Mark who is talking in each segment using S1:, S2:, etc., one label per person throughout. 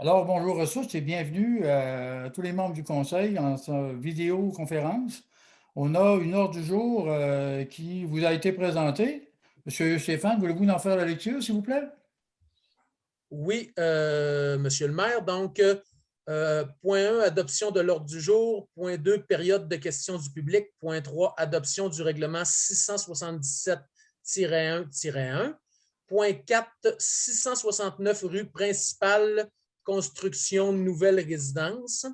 S1: Alors, bonjour ressources et bienvenue à tous les membres du conseil en vidéoconférence. On a une ordre du jour qui vous a été présentée. Monsieur Stéphane, voulez-vous en faire la lecture, s'il vous plaît?
S2: Oui, Monsieur le maire. Donc, point 1, adoption de l'ordre du jour. Point 2, période de questions du public. Point 3, adoption du règlement 677-1-1. Point 4, 669 rue principale, construction nouvelle résidence.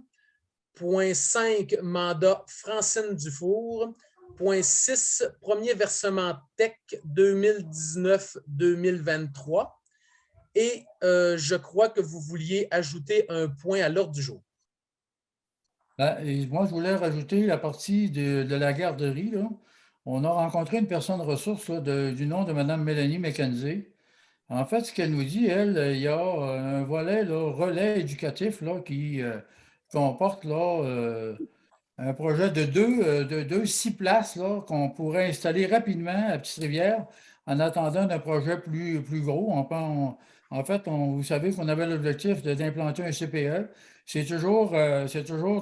S2: Point 5, mandat Francine Dufour. Point 6, premier versement TEC 2019-2023. Et je crois que vous vouliez ajouter un point à l'ordre du jour.
S1: Et moi, je voulais rajouter la partie de la garderie, là. On a rencontré une personne ressource là, du nom de Mme Mélanie McKenzie. En fait, ce qu'elle nous dit, elle, il y a un volet là, relais éducatif là, qui comporte là, un projet de 6 places là, qu'on pourrait installer rapidement à Petite-Rivière en attendant d'un projet plus gros. En fait, vous savez qu'on avait l'objectif d'implanter un CPE. C'est toujours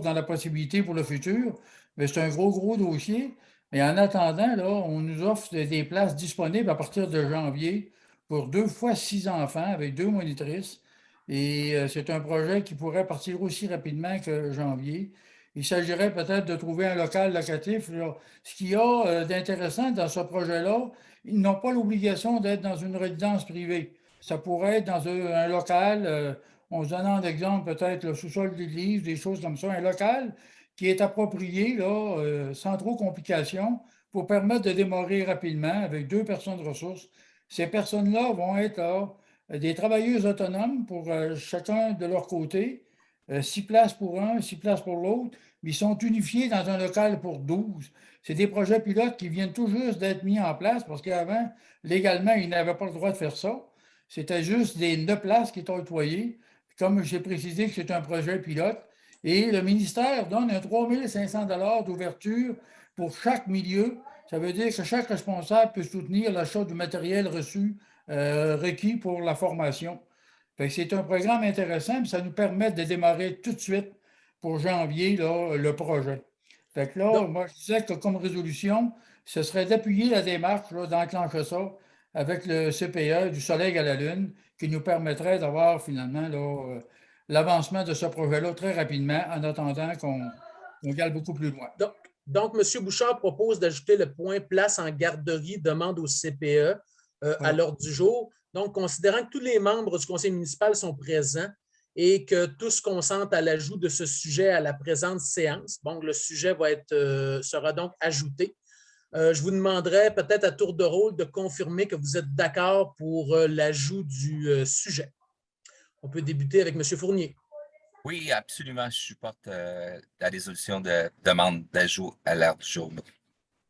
S1: dans la possibilité pour le futur, mais c'est un gros dossier. Mais en attendant, là, on nous offre des places disponibles à partir de janvier pour 2 fois 6 enfants avec 2 monitrices. Et c'est un projet qui pourrait partir aussi rapidement que janvier. Il s'agirait peut-être de trouver un local locatif, là. Ce qu'il y a d'intéressant dans ce projet-là, ils n'ont pas l'obligation d'être dans une résidence privée. Ça pourrait être dans un local, on se donne un exemple, peut-être le sous-sol d'église, des choses comme ça, un local qui est approprié, là, sans trop complications, pour permettre de démarrer rapidement avec 2 personnes ressources. Ces personnes-là vont être là, des travailleuses autonomes pour chacun de leur côté, 6 places pour un, 6 places pour l'autre, mais ils sont unifiés dans un local pour 12. C'est des projets pilotes qui viennent tout juste d'être mis en place parce qu'avant, légalement, ils n'avaient pas le droit de faire ça. C'était juste des 9 places qui étaient octroyées. Comme j'ai précisé que c'est un projet pilote, et le ministère donne un 3 500 d'ouverture pour chaque milieu. Ça veut dire que chaque responsable peut soutenir l'achat du matériel requis pour la formation. C'est un programme intéressant, puis ça nous permet de démarrer tout de suite pour janvier là, le projet. Fait que là,
S2: Donc,
S1: moi, je disais que comme résolution, ce serait d'appuyer la démarche, là, d'enclencher ça avec le CPE du Soleil à la Lune, qui nous permettrait d'avoir finalement là, l'avancement de ce projet-là très rapidement en attendant qu'on aille beaucoup plus loin.
S2: donc, donc, M. Bouchard propose d'ajouter le point place en garderie, demande au CPE à
S1: Oui.
S2: l'ordre du jour. Donc, considérant que tous les membres du conseil municipal sont présents et que tous consentent à l'ajout de ce sujet à la présente séance, bon, le sujet sera donc ajouté. Je vous demanderai peut-être à tour de rôle de confirmer que vous êtes d'accord pour l'ajout du sujet. On peut débuter avec M. Fournier.
S3: Oui, absolument. Je supporte la résolution de demande d'ajout à l'ordre du jour.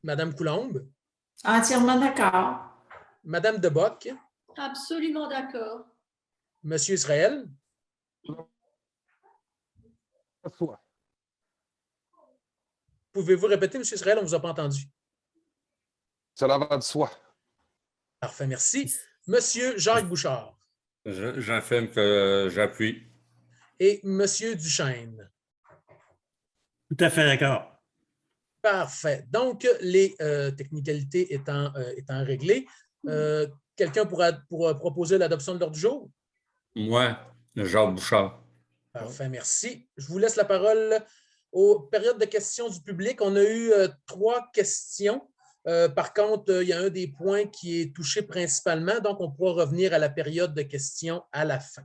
S2: Mme Coulombe.
S4: Entièrement d'accord.
S2: Mme Deboc.
S5: Absolument d'accord.
S2: M. Israël. Pouvez-vous répéter, M. Israël? On ne vous a pas entendu.
S6: Cela va de soi.
S2: Parfait, merci. Monsieur Jacques Bouchard.
S7: J'affirme que j'appuie.
S2: Et Monsieur Duchesne.
S8: Tout à fait d'accord.
S2: Parfait. Donc, les technicalités étant réglées, quelqu'un pourra proposer l'adoption de l'ordre du jour?
S7: Moi, Jacques Bouchard.
S2: Parfait, merci. Je vous laisse la parole aux périodes de questions du public. On a eu 3 questions. Par contre, il y a un des points qui est touché principalement, donc on pourra revenir à la période de questions à la fin.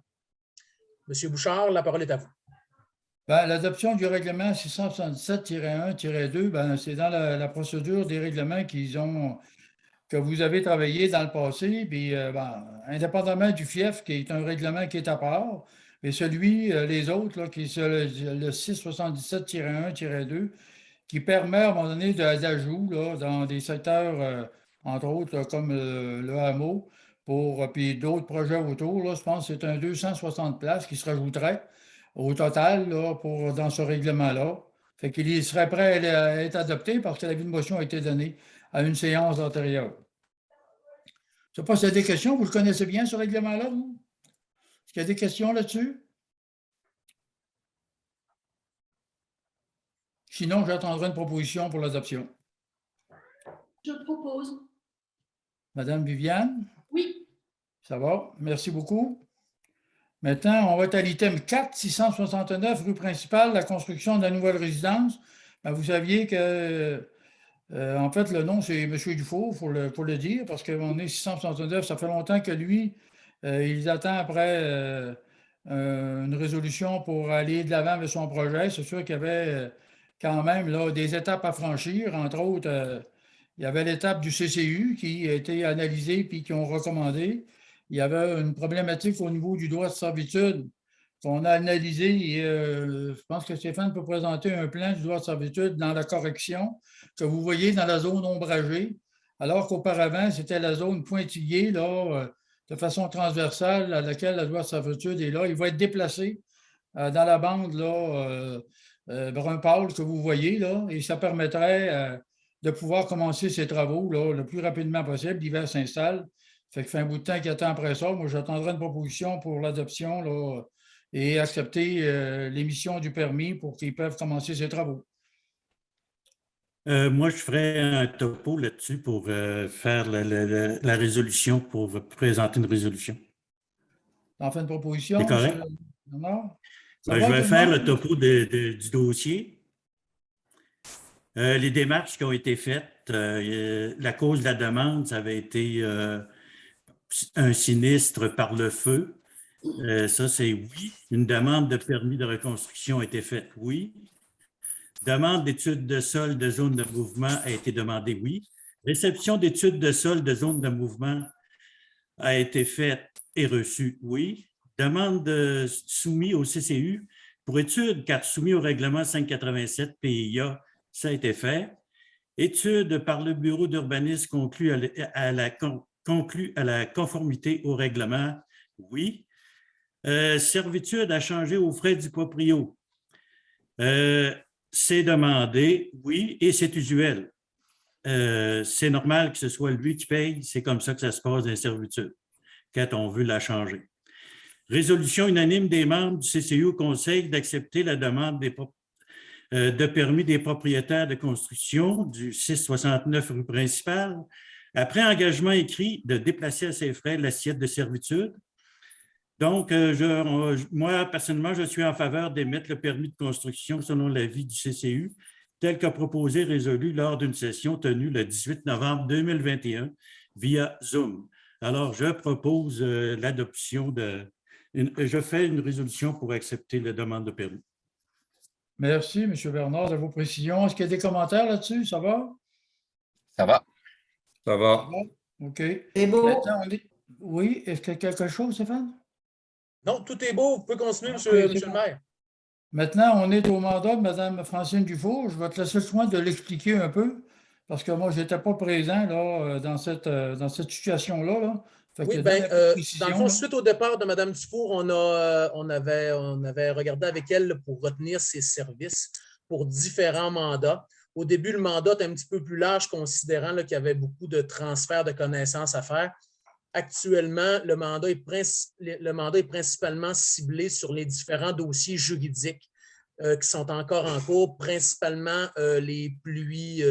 S2: Monsieur Bouchard, la parole est à vous.
S1: L'adoption du règlement 677-1-2, c'est dans la procédure des règlements que vous avez travaillé dans le passé, puis indépendamment du FIEF, qui est un règlement qui est à part, mais les autres, là, qui est le 677-1-2, qui permet à un moment donné d'ajout dans des secteurs, entre autres, comme le hameau, puis d'autres projets autour. Là, je pense que c'est un 260 places qui se rajouterait au total là, dans ce règlement-là. Fait qu'il serait prêt à être adopté parce que l'avis de motion a été donné à une séance antérieure. Je ne sais pas s'il y a des questions. Vous le connaissez bien, ce règlement-là, vous? Est-ce qu'il y a des questions là-dessus? Sinon, j'attendrai une proposition pour l'adoption.
S5: Je propose.
S1: Madame Viviane,
S5: Oui.
S1: ça va? Merci beaucoup. Maintenant, on va être à l'item 4, 669, rue principale, la construction de la nouvelle résidence. Ben, vous saviez que, en fait, le nom, c'est M. Dufault, il faut le dire, parce qu'on est 669, ça fait longtemps que lui, il attend après une résolution pour aller de l'avant avec son projet. C'est sûr qu'il y avait quand même là, des étapes à franchir. Entre autres, il y avait l'étape du CCU qui a été analysée puis qui ont recommandé. Il y avait une problématique au niveau du droit de servitude qu'on a analysé et je pense que Stéphane peut présenter un plan du droit de servitude dans la correction que vous voyez dans la zone ombragée, alors qu'auparavant, c'était la zone pointillée là, de façon transversale à laquelle la loi de servitude est là. Il va être déplacé dans la bande là, brun pâle que vous voyez là, et ça permettrait de pouvoir commencer ces travaux là, le plus rapidement possible. L'hiver s'installe. Ça fait un bout de temps qu'il attend après ça. Moi, j'attendrai une proposition pour l'adoption là, et accepter l'émission du permis pour qu'ils peuvent commencer ces travaux.
S8: Moi, je ferais un topo là-dessus pour faire la résolution, pour présenter une résolution.
S1: T'en fais une proposition?
S8: C'est correct?
S1: Non?
S8: Ben, je vais faire le topo du dossier. Les démarches qui ont été faites, la cause de la demande, ça avait été un sinistre par le feu. Ça, c'est oui. Une demande de permis de reconstruction a été faite, oui. Demande d'études de sol de zone de mouvement a été demandée, oui. Réception d'études de sol de zone de mouvement a été faite et reçue, oui. Demande soumise au CCU pour étude, car soumis au règlement 587 PIA, ça a été fait. Étude par le bureau d'urbanisme conclue à la conformité au règlement, oui. Servitude à changer aux frais du proprio. C'est demandé, oui, et c'est usuel. C'est normal que ce soit lui qui paye, c'est comme ça que ça se passe dans les servitudes, quand on veut la changer. Résolution unanime des membres du CCU au Conseil d'accepter la demande de permis des propriétaires de construction du 669 rue principale, après engagement écrit de déplacer à ses frais l'assiette de servitude. Donc, moi, personnellement, je suis en faveur d'émettre le permis de construction selon l'avis du CCU, tel que proposé et résolu lors d'une session tenue le 18 novembre 2021 via Zoom. Alors, je propose l'adoption je fais une résolution pour accepter la demande de permis.
S1: Merci, M. Bernard, de vos précisions. Est-ce qu'il y a des commentaires là-dessus? Ça va?
S3: Ça va?
S7: Ça va.
S1: OK.
S4: C'est beau.
S1: Maintenant, oui, est-ce qu'il y a quelque chose, Stéphane?
S2: Non, tout est beau. Vous pouvez continuer,
S1: Oui,
S2: monsieur
S1: c'est
S2: le
S1: bon.
S2: maire.
S1: Maintenant, on est au mandat de Mme Francine Dufault. Je vais te laisser le soin de l'expliquer un peu, parce que moi, je n'étais pas présent là, dans cette situation-là. Là.
S2: Oui, dans le fond, suite au départ de Mme Dufour, on avait regardé avec elle pour retenir ses services pour différents mandats. Au début, le mandat était un petit peu plus large, considérant qu'il y avait beaucoup de transferts de connaissances à faire. Actuellement, le mandat est principalement ciblé sur les différents dossiers juridiques qui sont encore en cours, principalement les pluies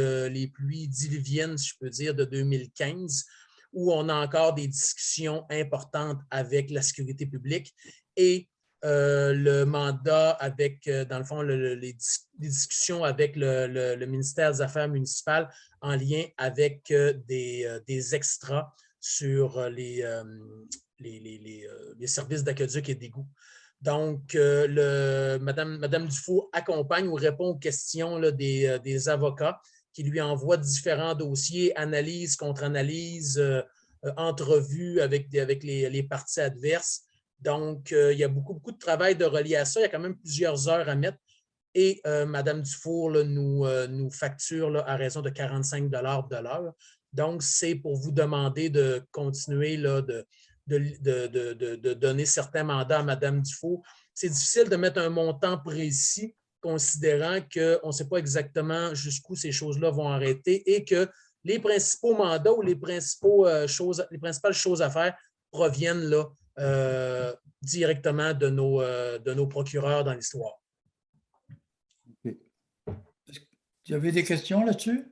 S2: diluviennes, si je peux dire, de 2015, où on a encore des discussions importantes avec la sécurité publique et le mandat avec, dans le fond, les discussions avec le ministère des Affaires municipales en lien avec des extras sur les services d'aqueduc et d'égouts. Donc, Mme Dufault accompagne ou répond aux questions là, des avocats qui lui envoient différents dossiers, analyse, contre-analyse, entrevues avec les parties adverses. Donc, il y a beaucoup de travail de relier à ça. Il y a quand même plusieurs heures à mettre. Et Mme Dufour là, nous facture là, à raison de 45 de l'heure. Donc, c'est pour vous demander de continuer là, de donner certains mandats à Mme Dufour. C'est difficile de mettre un montant précis, considérant qu'on ne sait pas exactement jusqu'où ces choses-là vont arrêter et que les principaux mandats ou les principales choses à faire proviennent là, directement de nos procureurs dans l'histoire.
S1: Okay. Tu avais des questions là-dessus?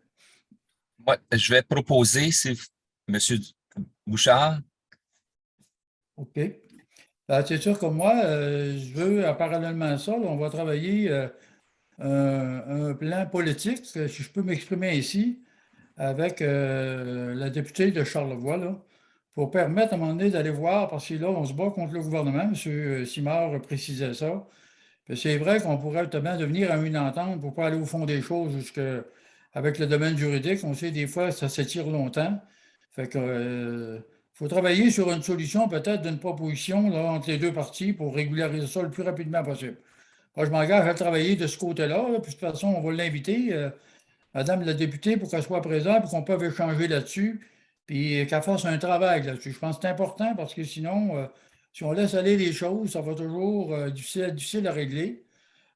S3: Ouais, je vais proposer, c'est M. Bouchard.
S1: OK. C'est sûr que moi, je veux, parallèlement à ça, là, on va travailler un plan politique, si je peux m'exprimer ici, avec la députée de Charlevoix, là, pour permettre à un moment donné d'aller voir, parce que là, on se bat contre le gouvernement, M. Simard précisait ça. Puis c'est vrai qu'on pourrait justement devenir à une entente pour pas aller au fond des choses avec le domaine juridique. On sait des fois ça s'étire longtemps. Fait que faut travailler sur une solution, peut-être d'une proposition là, entre les deux parties pour régulariser ça le plus rapidement possible. Moi, je m'engage à travailler de ce côté-là, là, puis de toute façon, on va l'inviter, Madame la députée, pour qu'elle soit présente, pour qu'on puisse échanger là-dessus, puis qu'elle fasse un travail là-dessus. Je pense que c'est important parce que sinon, si on laisse aller les choses, ça va toujours difficile à régler.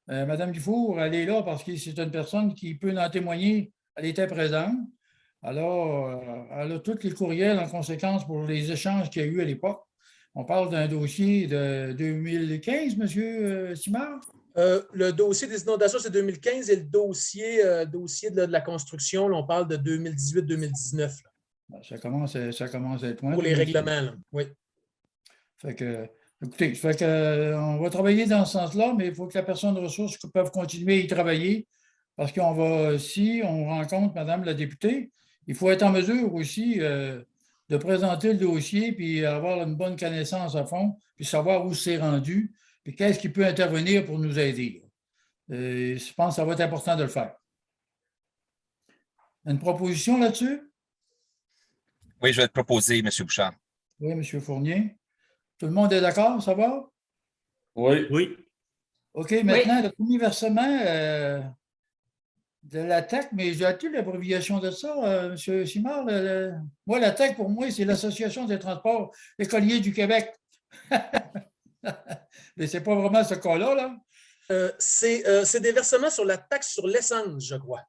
S1: Madame Dufour, elle est là parce que c'est une personne qui peut en témoigner. Elle était présente. Alors, elle a tous les courriels en conséquence pour les échanges qu'il y a eu à l'époque. On parle d'un dossier de 2015, M. Simard?
S2: Le dossier des inondations, c'est 2015 et le dossier de la construction, là, on parle de 2018-2019.
S1: Ça commence à être loin.
S2: Pour les règlements, là. Oui.
S1: Fait que, écoutez, on va travailler dans ce sens-là, mais il faut que la personne de ressources puisse continuer à y travailler parce qu'on va, si on rencontre Madame la députée, il faut être en mesure aussi de présenter le dossier puis avoir une bonne connaissance à fond, puis savoir où c'est rendu, puis qu'est-ce qui peut intervenir pour nous aider. Je pense que ça va être important de le faire. Une proposition là-dessus?
S3: Oui, je vais te proposer, M. Bouchard.
S1: Oui, M. Fournier. Tout le monde est d'accord, ça va?
S7: Oui.
S8: Oui.
S1: OK, maintenant, le premier versement de la TAC, mais j'ai hâte l'abréviation de ça, M. Simard. Moi, la TAC, pour moi, c'est l'Association des transports écoliers du Québec. Mais ce n'est pas vraiment ce cas-là, là.
S2: C'est des versements sur la taxe sur l'essence, je crois.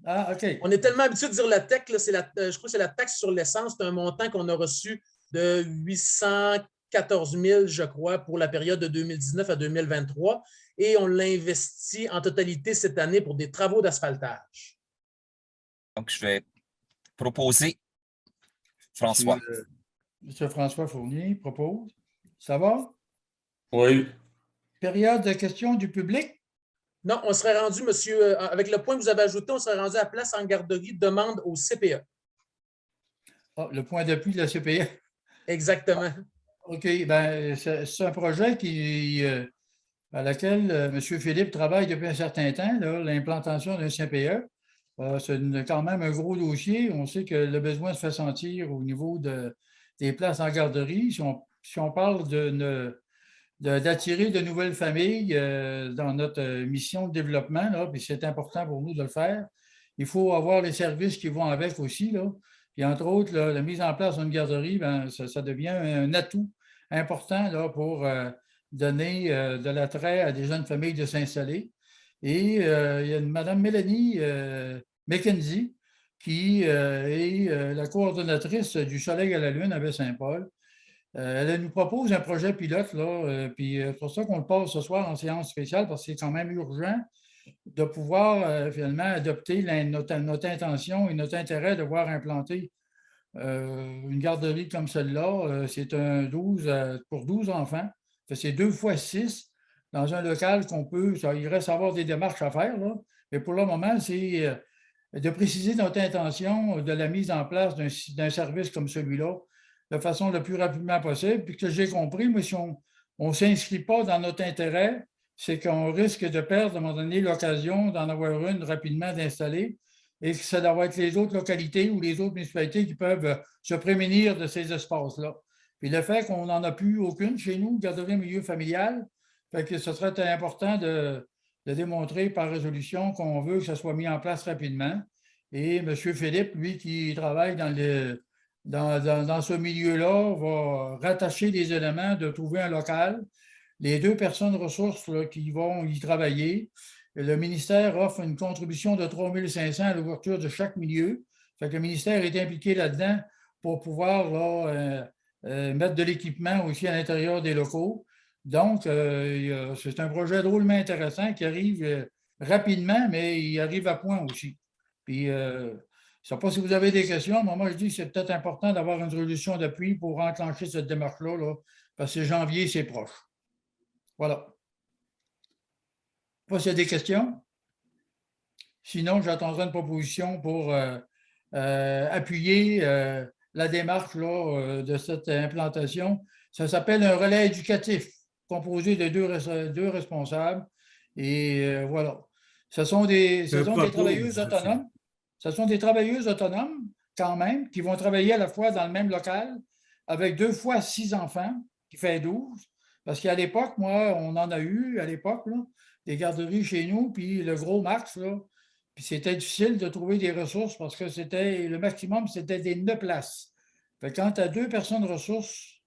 S1: Ah, OK.
S2: On est tellement habitué de dire la TEC, là, je crois que c'est la taxe sur l'essence. C'est un montant qu'on a reçu de 814 000, je crois, pour la période de 2019 à 2023. Et on l'a investi en totalité cette année pour des travaux d'asphaltage.
S3: Donc, je vais proposer François.
S1: M. François Fournier propose. Ça va?
S7: Oui.
S1: Période de questions du public?
S2: Non, on serait rendu, monsieur, avec le point que vous avez ajouté, on serait rendu à place en garderie, demande au CPE.
S1: Ah, le point d'appui de la CPE.
S2: Exactement.
S1: OK, bien, c'est un projet à laquelle M. Philippe travaille depuis un certain temps, l'implantation d'un CPE. C'est quand même un gros dossier. On sait que le besoin se fait sentir au niveau des places en garderie. Si on parle d'attirer de nouvelles familles dans notre mission de développement, là, puis c'est important pour nous de le faire, il faut avoir les services qui vont avec aussi, là. Puis entre autres, là, la mise en place d'une garderie, ben, ça devient un atout important là, pour donner de l'attrait à des jeunes familles de s'installer. Et il y a une Mme Mélanie McKenzie qui est la coordonnatrice du Soleil à la Lune à Baie-Saint-Paul. Elle nous propose un projet pilote, là, puis c'est pour ça qu'on le passe ce soir en séance spéciale, parce que c'est quand même urgent de pouvoir finalement adopter notre intention et notre intérêt de voir implanter une garderie comme celle-là. C'est un 12 pour 12 enfants. C'est 2 fois 6 dans un local il reste à avoir des démarches à faire, là, mais pour le moment, c'est de préciser notre intention de la mise en place d'un service comme celui-là de façon le plus rapidement possible. Puis que j'ai compris, mais si on ne s'inscrit pas dans notre intérêt, c'est qu'on risque de perdre à un moment donné l'occasion d'en avoir une rapidement d'installer et que ça doit être les autres localités ou les autres municipalités qui peuvent se prémunir de ces espaces-là. Puis le fait qu'on n'en a plus aucune chez nous, garderie milieu familial, fait que ce serait important de démontrer par résolution qu'on veut que ça soit mis en place rapidement. Et M. Philippe, lui, qui travaille dans ce milieu-là, va rattacher des éléments de trouver un local. Les 2 personnes ressources là, qui vont y travailler, le ministère offre une contribution de 3 500 à l'ouverture de chaque milieu. Fait que le ministère est impliqué là-dedans pour pouvoir là, mettre de l'équipement aussi à l'intérieur des locaux. Donc, c'est un projet drôlement intéressant qui arrive rapidement, mais il arrive à point aussi. Puis, je ne sais pas si vous avez des questions, mais moi, je dis que c'est peut-être important d'avoir une résolution d'appui pour enclencher cette démarche-là, là, parce que janvier, c'est proche. Voilà. Je ne sais pas s'il y a des questions. Sinon, j'attendrai une proposition pour appuyer la démarche là, de cette implantation. Ça s'appelle un relais éducatif composé de deux responsables. Et voilà. Ce sont des travailleuses autonomes. Ce sont des travailleuses autonomes, quand même, qui vont travailler à la fois dans le même local avec 2 fois 6 enfants, qui fait 12. Parce qu'à l'époque, moi, on en a eu à l'époque, là, des garderies chez nous, puis le gros max, là, puis c'était difficile de trouver des ressources parce que c'était le maximum, c'était des 9 places. Fait que quand tu as 2 personnes ressources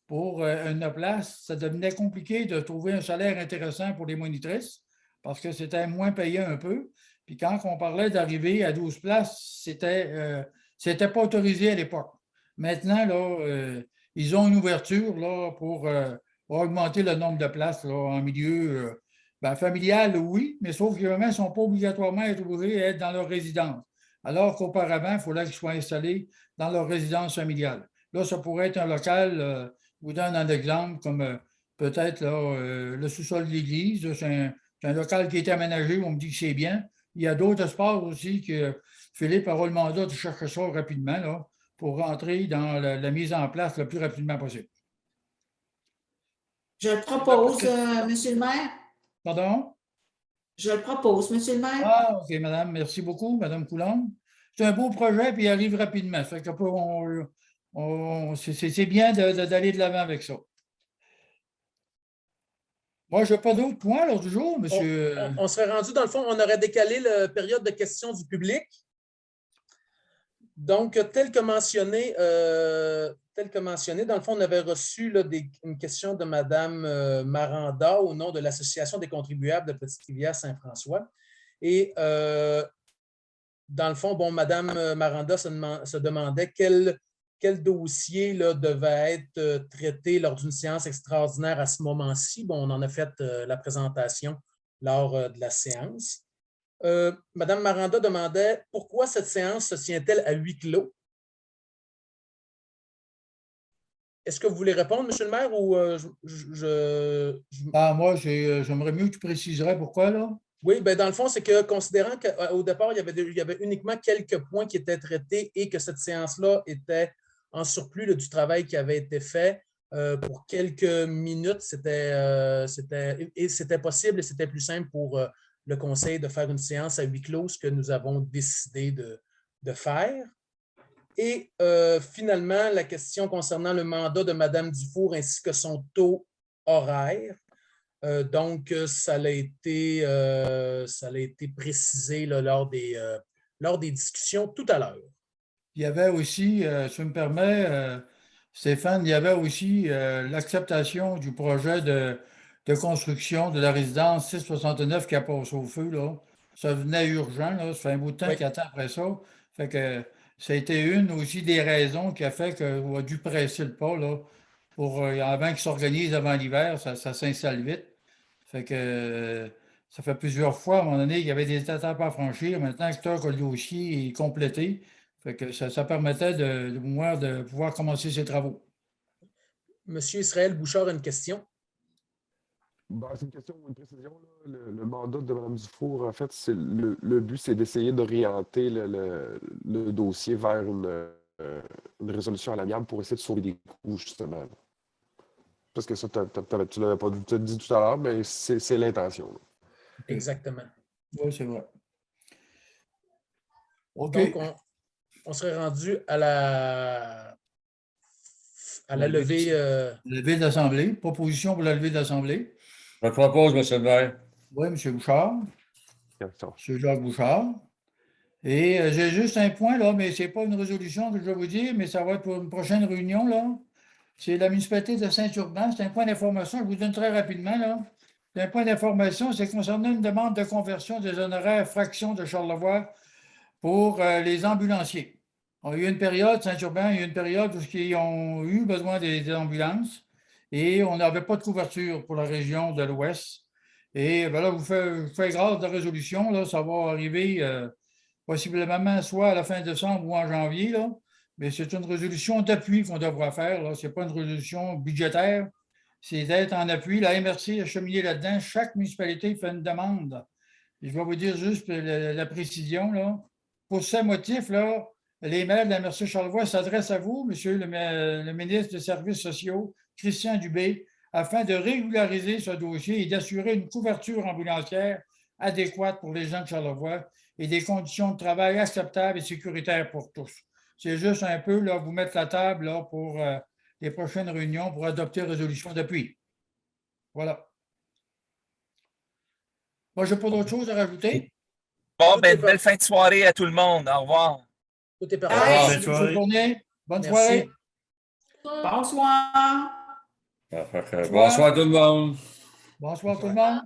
S1: pour une 9 places, ça devenait compliqué de trouver un salaire intéressant pour les monitrices parce que c'était moins payé un peu. Puis quand on parlait d'arriver à 12 places, c'était pas autorisé à l'époque. Maintenant, là, ils ont une ouverture là, pour augmenter le nombre de places là, en milieu familial, oui, mais sauf qu'ils ne sont pas obligatoirement obligés à être dans leur résidence. Alors qu'auparavant, il fallait qu'ils soient installés dans leur résidence familiale. Là, ça pourrait être un local, je vous donne un exemple, comme peut-être le sous-sol de l'église. C'est un local qui est aménagé, on me dit que c'est bien. Il y a d'autres espaces aussi que Philippe aura le mandat de chercher ça rapidement là, pour rentrer dans la mise en place le plus rapidement possible.
S4: Je le propose, Monsieur le maire.
S1: Pardon?
S4: Je le propose, Monsieur le maire.
S1: Ah, OK, madame. Merci beaucoup, madame Coulombe. C'est un beau projet, puis il arrive rapidement. Fait que c'est bien d'aller de l'avant avec ça. Moi, je n'ai pas d'autres points l'autre jour, monsieur.
S2: On serait rendu, dans le fond, on aurait décalé la période de questions du public. Donc, tel que mentionné, dans le fond, on avait reçu là, une question de Mme Maranda au nom de l'Association des contribuables de Petite-Rivière-Saint-François. Et dans le fond, bon, Mme Maranda se demandait quel dossier là, devait être traité lors d'une séance extraordinaire à ce moment-ci. Bon, on en a fait la présentation lors de la séance. Mme Maranda demandait pourquoi cette séance se tient-elle à huis clos? Est-ce que vous voulez répondre, M. le maire, ou
S1: moi, j'aimerais mieux que tu préciserais pourquoi, là.
S2: Oui, bien, dans le fond, c'est que considérant qu'au départ, il y avait uniquement quelques points qui étaient traités et que cette séance-là était en surplus là, du travail qui avait été fait pour quelques minutes, c'était possible et c'était plus simple pour le conseil de faire une séance à huis clos, ce que nous avons décidé de faire. Et finalement, la question concernant le mandat de Mme Dufour ainsi que son taux horaire. Donc, ça a été précisé là, lors des discussions tout à l'heure.
S1: Il y avait aussi, si tu me permets, Stéphane, il y avait aussi l'acceptation du projet de construction de la résidence 669 qui a passé au feu, là. Ça venait urgent, là. Ça fait un bout de temps qu'il attend après ça. Fait que ça a été une aussi des raisons qui a fait qu'on a dû presser le pas, là, pour, avant qu'il s'organise avant l'hiver, ça s'installe vite. Fait que ça fait plusieurs fois, à un moment donné, il y avait des étapes à franchir. Maintenant que le dossier est complété, fait que ça permettait de pouvoir commencer ses travaux.
S2: Monsieur Israël Bouchard a une question.
S6: C'est une question, une précision. Là. Le mandat de Mme Dufour, en fait, le but, c'est d'essayer d'orienter le dossier vers une résolution à l'amiable pour essayer de sauver des coûts, justement. Parce que ça, tu l'avais pas dit tout à l'heure, mais c'est l'intention.
S2: Exactement.
S1: Oui, c'est vrai. OK.
S2: Donc, on serait rendu à la levée.
S1: Levée de l'Assemblée. Proposition pour la levée de l'Assemblée.
S7: Je propose, M. le maire.
S1: Oui, M. Bouchard. M. Jacques Bouchard. Et j'ai juste un point, là, mais ce n'est pas une résolution que je vais vous dire, mais ça va être pour une prochaine réunion, là. C'est la municipalité de Saint-Urbain. C'est un point d'information. Je vous donne très rapidement, là. C'est un point d'information. C'est concernant une demande de conversion des honoraires fraction de Charlevoix pour les ambulanciers. On a eu une période, Saint-Urbain, il y a eu une période où ils ont eu besoin des ambulances et on n'avait pas de couverture pour la région de l'Ouest. Et ben là, vous faites grâce de la résolution, là, ça va arriver possiblement soit à la fin décembre ou en janvier, là, mais c'est une résolution d'appui qu'on devra faire. Ce n'est pas une résolution budgétaire, c'est d'être en appui. La MRC a cheminé là-dedans. Chaque municipalité fait une demande. Et je vais vous dire juste la précision. Là. Pour ce motif, là, les maires de la MRC Charlevoix s'adressent à vous, monsieur le ministre des Services sociaux, Christian Dubé, afin de régulariser ce dossier et d'assurer une couverture ambulancière adéquate pour les gens de Charlevoix et des conditions de travail acceptables et sécuritaires pour tous. C'est juste un peu là, vous mettre la table là, pour les prochaines réunions pour adopter une résolution d'appui. Voilà. Moi, je n'ai pas d'autre chose à rajouter.
S3: Bon, ben, belle fin de soirée à tout le monde. Au revoir.
S2: Tout est
S4: Bye.
S2: parfait.
S8: Bonne soirée.
S1: Bonne
S2: Merci.
S1: soirée.
S4: Bonsoir.
S7: Bonsoir tout le monde.
S1: Bonsoir tout le monde.